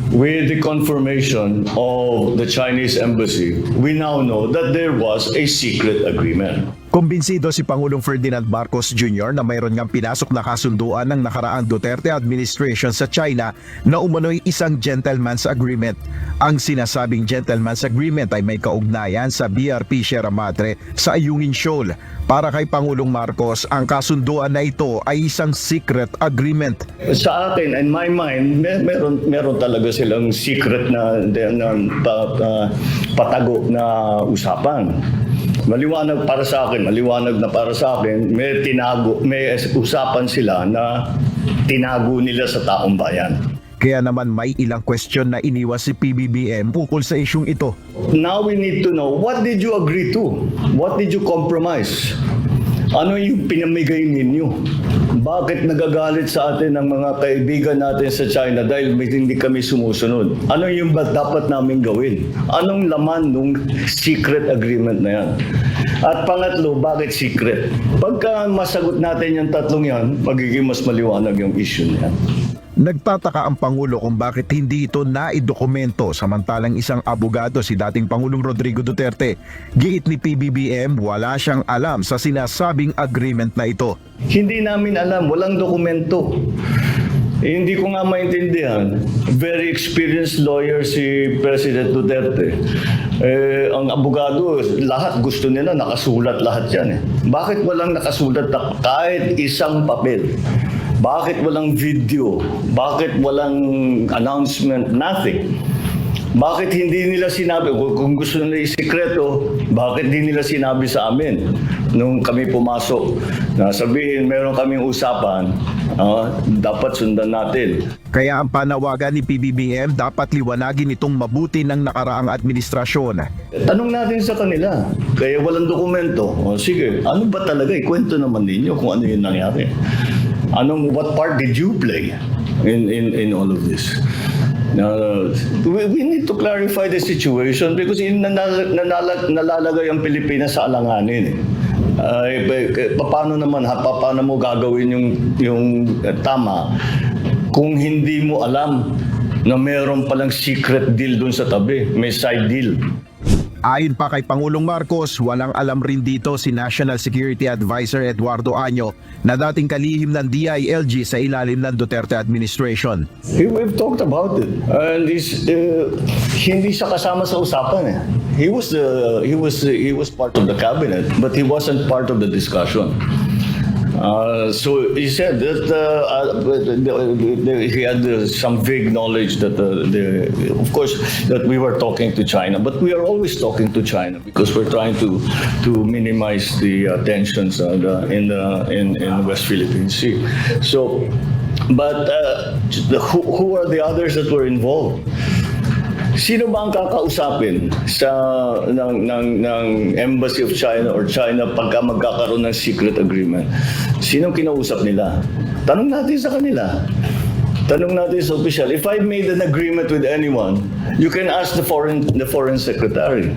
With the confirmation of the Chinese embassy, we now know that there was a secret agreement. Kumbinsido si Pangulong Ferdinand Marcos Jr. na mayroon ngang pinasok na kasunduan ng nakaraang Duterte administration sa China na umano'y isang gentleman's agreement. Ang sinasabing gentleman's agreement ay may kaugnayan sa BRP Sierra Madre sa Ayungin Shoal. Para kay Pangulong Marcos, ang kasunduan na ito ay isang secret agreement. Sa akin, in my mind, meron talaga silang secret na patago na usapan. Maliwanag na para sa akin, may usapan sila na tinago nila sa taong bayan. Kaya naman may ilang question na iniwas si PBBM ukol sa isyung ito. Now we need to know, what did you agree to? What did you compromise? Ano yung pinamigay ninyo? Bakit nagagalit sa atin ang mga kaibigan natin sa China dahil hindi kami sumusunod? Ano yung dapat namin gawin? Anong laman nung secret agreement na yan? At pangatlo, bakit secret? Pagka masagot natin yung tatlong yan, magiging mas maliwanag yung issue na yan. Nagtataka ang Pangulo kung bakit hindi ito naidokumento samantalang isang abogado si dating Pangulong Rodrigo Duterte. Giit ni PBBM, wala siyang alam sa sinasabing agreement na ito. Hindi namin alam, walang dokumento. Hindi ko nga maintindihan. Very experienced lawyer si President Duterte. Ang abogado, lahat gusto nila nakasulat lahat yan. Bakit walang nakasulat na kahit isang papel? Bakit walang video? Bakit walang announcement? Nothing. Bakit hindi nila sinabi, kung gusto nila isikreto, bakit hindi nila sinabi sa amin nung kami pumasok? Na sabihin, meron kaming usapan, dapat sundan natin. Kaya ang panawagan ni PBBM dapat liwanagin itong mabuti ng nakaraang administrasyon. Tanong natin sa kanila, kaya walang dokumento. O sige, ano ba talaga? Ikwento naman ninyo kung ano yung nangyari. What part did you play in all of this? We need to clarify the situation because nalalagay ang Pilipinas sa alanganin. Paano mo gagawin yung tama kung hindi mo alam na meron palang secret deal dun sa tabi, may side deal. Ayon pa kay Pangulong Marcos, walang alam rin dito si National Security Advisor Eduardo Año na dating kalihim ng DILG sa ilalim ng Duterte administration. We've talked about it. And hindi siya kasama sa usapan. He was part of the cabinet, but he wasn't part of the discussion. So he said that he had some vague knowledge that, of course, that we were talking to China, but we are always talking to China because we're trying to minimize the tensions in the West Philippine Sea. So, but who are the others that were involved? Sino ba ang kakausapin ng Embassy of China or China pagka magkakaroon ng secret agreement? Sino kinausap nila? Tanong natin sa kanila. Tanong natin sa official. If I made an agreement with anyone, you can ask the foreign secretary.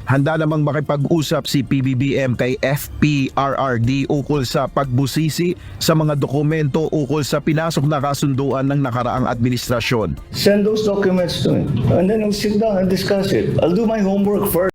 Handa namang makipag-usap si PBBM kay FPRRD ukol sa pagbusisi sa mga dokumento ukol sa pinasok na kasunduan ng nakaraang administrasyon. Send those documents to me. And then we'll sit down and discuss it. I'll do my homework first.